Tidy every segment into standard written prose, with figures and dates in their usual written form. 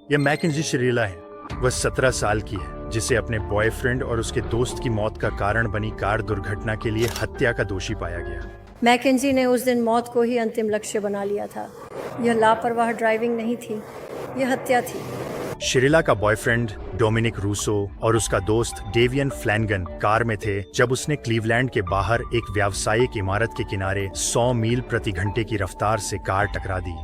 ये मैकेंजी शिरीला है। वह 17 साल की है, जिसे अपने बॉयफ्रेंड और उसके दोस्त की मौत का कारण बनी कार दुर्घटना के लिए हत्या का दोषी पाया गया। मैकेंजी ने उस दिन मौत को ही अंतिम लक्ष्य बना लिया था। यह लापरवाह ड्राइविंग नहीं थी, यह हत्या थी। शिरीला का बॉयफ्रेंड डोमिनिक रूसो और उसका दोस्त डेवियन फ्लैनगन कार में थे जब उसने क्लीवलैंड के बाहर एक व्यावसायिक इमारत के किनारे 100 मील प्रति घंटे की रफ्तार से कार टकरा दी।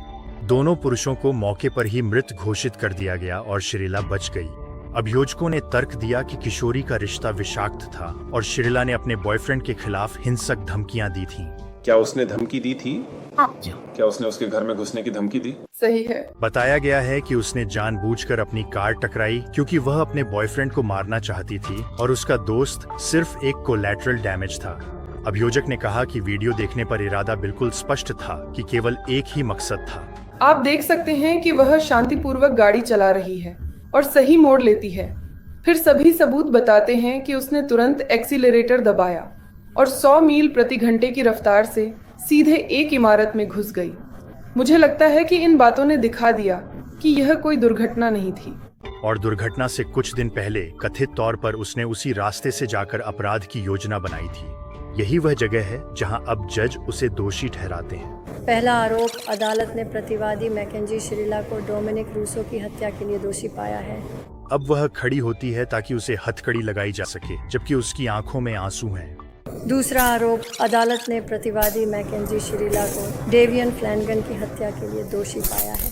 दोनों पुरुषों को मौके पर ही मृत घोषित कर दिया गया और शिरीला बच गई। अभियोजकों ने तर्क दिया कि किशोरी का रिश्ता विषाक्त था और शिरीला ने अपने बॉयफ्रेंड के खिलाफ हिंसक धमकियां दी थीं। क्या उसने धमकी दी थी? हाँ। क्या उसने उसके घर में घुसने की धमकी दी? सही है। बताया गया है कि उसने जानबूझकर अपनी कार टकराई क्योंकि वह अपने बॉयफ्रेंड को मारना चाहती थी और उसका दोस्त सिर्फ एक कोलैटरल डैमेज था। अभियोजक ने कहा कि वीडियो देखने पर इरादा बिल्कुल स्पष्ट था कि केवल एक ही मकसद था। आप देख सकते हैं कि वह शांतिपूर्वक गाड़ी चला रही है और सही मोड़ लेती है। फिर सभी सबूत बताते हैं कि उसने तुरंत एक्सीलरेटर दबाया और 100 मील प्रति घंटे की रफ्तार से सीधे एक इमारत में घुस गई। मुझे लगता है कि इन बातों ने दिखा दिया कि यह कोई दुर्घटना नहीं थी। और दुर्घटना से कुछ दिन पहले कथित तौर पर उसने उसी रास्ते से जाकर अपराध की योजना बनाई थी। यही वह जगह है जहां अब जज उसे दोषी ठहराते हैं। पहला आरोप, अदालत ने प्रतिवादी मैकेंजी शिरीला को डोमिनिक रूसो की हत्या के लिए दोषी पाया है। अब वह खड़ी होती है ताकि उसे हथकड़ी लगाई जा सके, जबकि उसकी आंखों में आंसू हैं। दूसरा आरोप, अदालत ने प्रतिवादी मैकेंजी शिरीला को डेवियन फ्लैनगन की हत्या के लिए दोषी पाया है।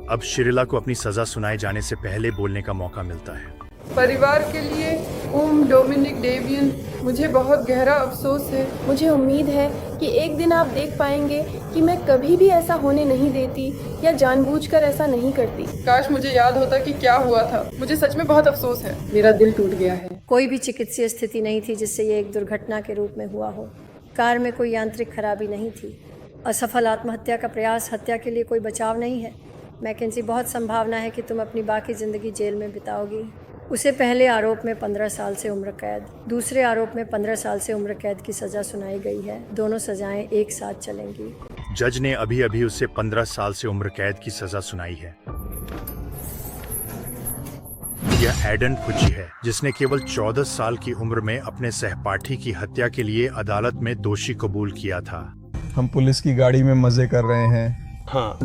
अब शिरीला को अपनी सजा सुनाए जाने से पहले बोलने का मौका मिलता है। परिवार के लिए डोमिनिक, डेवियन, मुझे बहुत गहरा अफसोस है। मुझे उम्मीद है कि एक दिन आप देख पाएंगे कि मैं कभी भी ऐसा होने नहीं देती या जानबूझकर ऐसा नहीं करती। काश मुझे याद होता कि क्या हुआ था। मुझे सच में बहुत अफसोस है। मेरा दिल टूट गया है। कोई भी चिकित्सीय स्थिति नहीं थी जिससे ये एक दुर्घटना के रूप में हुआ हो। कार में कोई यांत्रिक खराबी नहीं थी। असफल आत्महत्या का प्रयास हत्या के लिए कोई बचाव नहीं है। मैकेंजी, बहुत संभावना है कि तुम अपनी बाकी ज़िंदगी जेल में बिताओगी। उसे पहले आरोप में 15 साल से उम्र कैद, दूसरे आरोप में 15 साल से उम्र कैद की सज़ा सुनाई गई है। दोनों सज़ाएं एक साथ चलेंगी। जज ने अभी अभी उसे 15 साल से उम्र कैद की सजा सुनाई है। यह एडन फुची है, जिसने केवल 14 साल की उम्र में अपने सहपाठी की हत्या के लिए अदालत में दोषी कबूल किया था। हम पुलिस की गाड़ी में मजे कर रहे हैं। हाँ।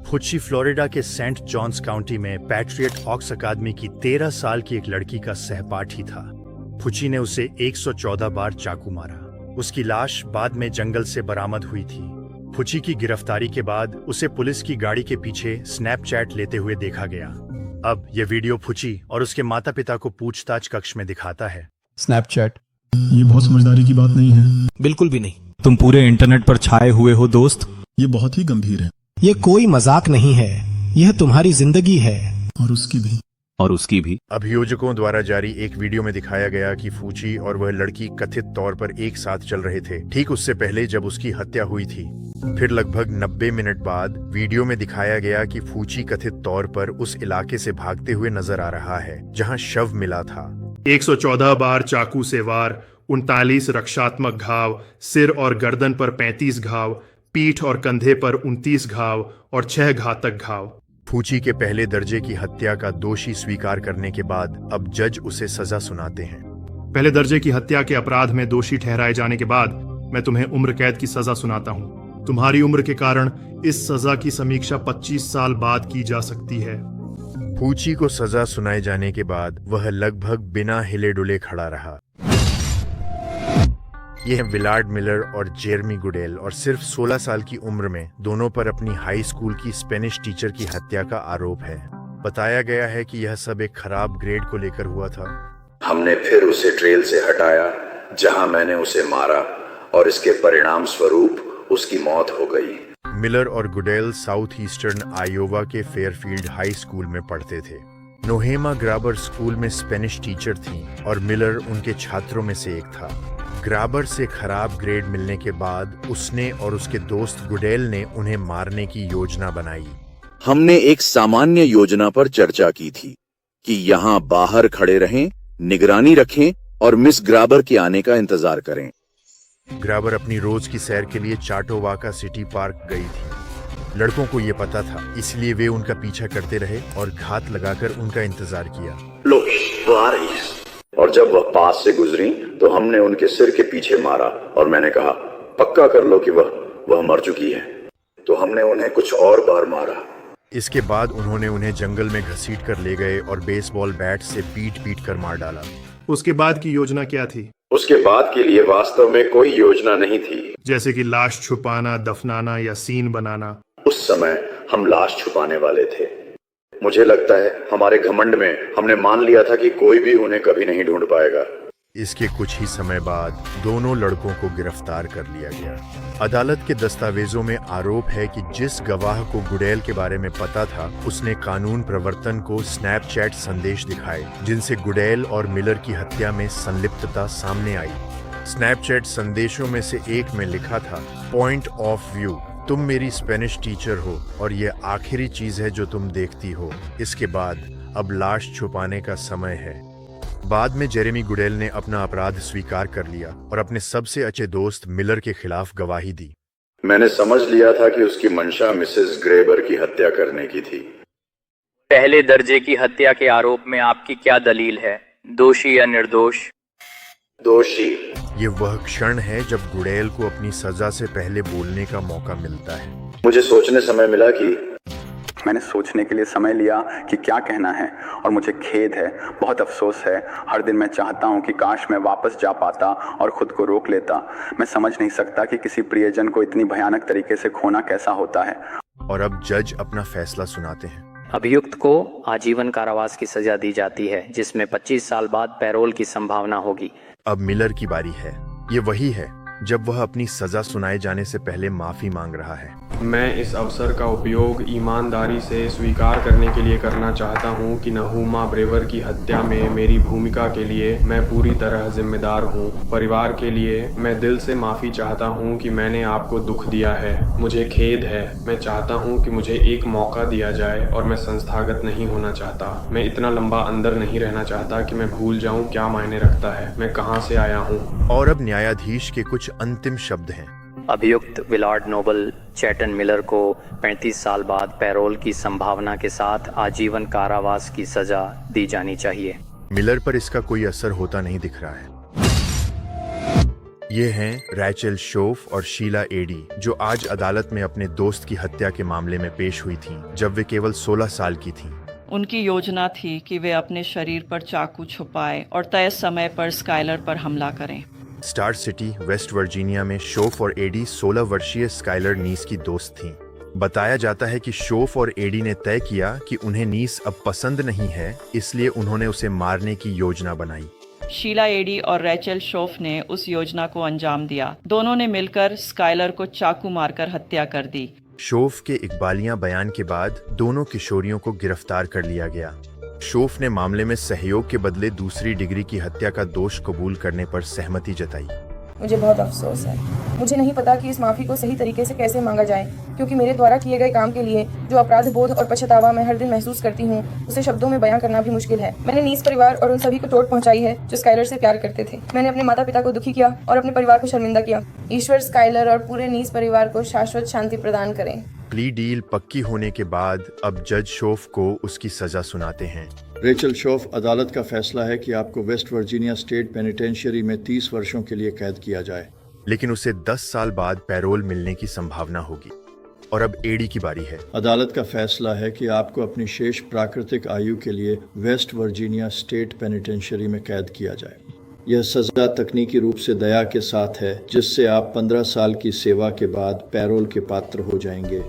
फुची फ्लोरिडा के सेंट जॉन्स काउंटी में पैट्रियट ऑक्स अकादमी की 13 साल की एक लड़की का सहपाठी था। फुची ने उसे 114 बार चाकू मारा। उसकी लाश बाद में जंगल से बरामद हुई थी। फुची की गिरफ्तारी के बाद उसे पुलिस की गाड़ी के पीछे स्नैपचैट लेते हुए देखा गया। अब यह वीडियो फुची और उसके माता पिता को पूछताछ कक्ष में दिखाता है। स्नैपचैट, ये बहुत समझदारी की बात नहीं है। बिल्कुल भी नहीं। तुम पूरे इंटरनेट पर छाए हुए हो दोस्त। ये बहुत ही गंभीर है। ये कोई मजाक नहीं है, यह तुम्हारी जिंदगी है। और उसकी भी। और उसकी भी। अभियोजकों द्वारा जारी एक वीडियो में दिखाया गया कि फुची और वह लड़की कथित तौर पर एक साथ चल रहे थे, ठीक उससे पहले जब उसकी हत्या हुई थी। फिर लगभग 90 मिनट बाद वीडियो में दिखाया गया कि फुची कथित तौर पर उस इलाके से भागते हुए नजर आ रहा है जहां शव मिला था। 114 बार चाकू से वार, 39 रक्षात्मक घाव, सिर और गर्दन पर 35 घाव, पीठ और कंधे पर 29 घाव और 6 घातक घाव। फुची के पहले दर्जे की हत्या का दोषी स्वीकार करने के बाद अब जज उसे सजा सुनाते हैं। पहले दर्जे की हत्या के अपराध में दोषी ठहराए जाने के बाद मैं तुम्हें उम्र कैद की सजा सुनाता हूँ। तुम्हारी उम्र के कारण इस सजा की समीक्षा 25 साल बाद की जा सकती है। फुची को सजा सुनाए जाने के बाद वह लगभग बिना हिले डुले खड़ा रहा। यह विलार्ड मिलर और जेरमी गुडेल और सिर्फ 16 साल की उम्र में दोनों पर अपनी हाई स्कूल की स्पेनिश टीचर की हत्या का आरोप है। बताया गया है कि यह सब एक खराब ग्रेड को लेकर हुआ था। हमने फिर उसे ट्रेल से हटाया जहां मैंने उसे मारा और इसके परिणाम स्वरूप उसकी मौत हो गई। मिलर और गुडेल साउथ ईस्टर्न आयोवा के फेयरफील्ड हाई स्कूल में पढ़ते थे। नोहेमा ग्राबर स्कूल में स्पेनिश टीचर थी और मिलर उनके छात्रों में से एक था। ग्राबर से खराब ग्रेड मिलने के बाद उसने और उसके दोस्त गुडेल ने उन्हें मारने की योजना बनाई। हमने एक सामान्य योजना पर चर्चा की थी कि यहाँ बाहर खड़े रहें, निगरानी रखें और मिस ग्राबर के आने का इंतजार करें। ग्राबर अपनी रोज की सैर के लिए चाटोवाका सिटी पार्क गई थी। लड़कों को ये पता था, इसलिए वे उनका पीछा करते रहे और घात लगाकर उनका इंतजार किया। लो, वो आ रही है। और जब वह पास से गुजरी तो हमने उनके सिर के पीछे मारा और मैंने कहा, पक्का कर लो कि वह मर चुकी है। तो हमने उन्हें कुछ और बार मारा। इसके बाद उन्होंने उन्हें जंगल में घसीट कर ले गए और बेसबॉल बैट से पीट कर मार डाला। उसके बाद की योजना क्या थी? उसके बाद के लिए वास्तव में कोई योजना नहीं थी। जैसे कि लाश छुपाना, दफनाना या सीन बनाना। उस समय हम लाश छुपाने वाले थे। मुझे लगता है हमारे घमंड में हमने मान लिया था कि कोई भी उन्हें कभी नहीं ढूंढ पाएगा। इसके कुछ ही समय बाद दोनों लड़कों को गिरफ्तार कर लिया गया। अदालत के दस्तावेजों में आरोप है कि जिस गवाह को गुडेल के बारे में पता था, उसने कानून प्रवर्तन को स्नैपचैट संदेश दिखाए जिनसे गुडेल और मिलर की हत्या में संलिप्तता सामने आई। स्नैपचैट संदेशों में से एक में लिखा था, पॉइंट ऑफ व्यू, तुम मेरी स्पेनिश टीचर हो और ये आखिरी चीज है जो तुम देखती हो। इसके बाद अब लाश छुपाने का समय है। बाद में जेरेमी गुडेल ने अपना अपराध स्वीकार कर लिया और अपने सबसे अच्छे दोस्त मिलर के खिलाफ गवाही दी। मैंने समझ लिया था कि उसकी मंशा मिसेस ग्रेबर की हत्या करने की थी। पहले दर्जे की हत्या के आरोप में आपकी क्या दलील है, दोषी या निर्दोष? दोषी। ये वह क्षण है जब गुडेल को अपनी सजा से पहले बोलने का मौका मिलता है। मुझे सोचने समय मिला कि मैंने सोचने के लिए समय लिया कि क्या कहना है और मुझे खेद है, बहुत अफसोस है। हर दिन मैं चाहता हूं कि काश मैं वापस जा पाता और खुद को रोक लेता। मैं समझ नहीं सकता कि किसी प्रियजन को इतनी भयानक तरीके से खोना कैसा होता है। और अब जज अपना फैसला सुनाते हैं। अभियुक्त को आजीवन कारावास की सजा दी जाती है, जिसमें 25 साल बाद पैरोल की संभावना होगी। अब मिलर की बारी है। ये वही है जब वह अपनी सजा सुनाए जाने से पहले माफी मांग रहा है। मैं इस अवसर का उपयोग ईमानदारी से स्वीकार करने के लिए करना चाहता हूं कि नहूमा ब्रेवर की हत्या में मेरी भूमिका के लिए मैं पूरी तरह जिम्मेदार हूं। परिवार के लिए मैं दिल से माफ़ी चाहता हूं कि मैंने आपको दुख दिया है। मुझे खेद है। मैं चाहता हूं कि मुझे एक मौका दिया जाए और मैं संस्थागत नहीं होना चाहता। मैं इतना लंबा अंदर नहीं रहना चाहता कि मैं भूल जाऊं क्या मायने रखता है, मैं कहां से आया हूं। और अब न्यायाधीश के कुछ अंतिम शब्द हैं। अभियुक्त विलार्ड नोबल चैटन मिलर को 35 साल बाद पैरोल की संभावना के साथ आजीवन कारावास की सजा दी जानी चाहिए। मिलर पर इसका कोई असर होता नहीं दिख रहा है। ये हैं रैचल शोफ और शीला एडी, जो आज अदालत में अपने दोस्त की हत्या के मामले में पेश हुई थीं, जब वे केवल 16 साल की थीं। उनकी योजना थी कि वे अपने शरीर पर चाकू छुपाएं और तय समय पर स्काइलर पर हमला करें। स्टार सिटी, वेस्ट वर्जीनिया में शोफ और एडी 16 वर्षीय स्काइलर नीस की दोस्त थीं। बताया जाता है कि शोफ और एडी ने तय किया कि उन्हें नीस अब पसंद नहीं है, इसलिए उन्होंने उसे मारने की योजना बनाई। शीला एडी और रैचल शोफ ने उस योजना को अंजाम दिया। दोनों ने मिलकर स्काइलर को चाकू मारकर हत्या कर दी। शोफ के इकबालिया बयान के बाद दोनों किशोरियों को गिरफ्तार कर लिया गया। शोफ ने मामले में सहयोग के बदले दूसरी डिग्री की हत्या का दोष कबूल करने पर सहमति जताई। मुझे बहुत अफसोस है। मुझे नहीं पता कि इस माफ़ी को सही तरीके से कैसे मांगा जाए, क्योंकि मेरे द्वारा किए गए काम के लिए जो अपराध बोध और पछतावा मैं हर दिन महसूस करती हूँ, उसे शब्दों में बयां करना भी मुश्किल है। मैंने नीस परिवार और उन सभी को चोट पहुंचाई है जो स्काइलर से प्यार करते थे। मैंने अपने माता पिता को दुखी किया और अपने परिवार को शर्मिंदा किया। ईश्वर स्काइलर और पूरे नीस परिवार को शाश्वत शांति प्रदान करें। प्ली डील पक्की होने के बाद अब जज शोफ को उसकी सजा सुनाते हैं। रेचल शोफ, अदालत का फैसला है कि आपको वेस्ट वर्जीनिया स्टेट पेनिटेंशियरी में 30 वर्षों के लिए कैद किया जाए, लेकिन उसे 10 साल बाद पैरोल मिलने की संभावना होगी। और अब एडी की बारी है। अदालत का फैसला है कि आपको अपनी शेष प्राकृतिक आयु के लिए वेस्ट वर्जीनिया स्टेट पेनिटेंशियरी में कैद किया जाए। यह सजा तकनीकी रूप से दया के साथ है, जिससे आप 15 साल की सेवा के बाद पैरोल के पात्र हो जाएंगे।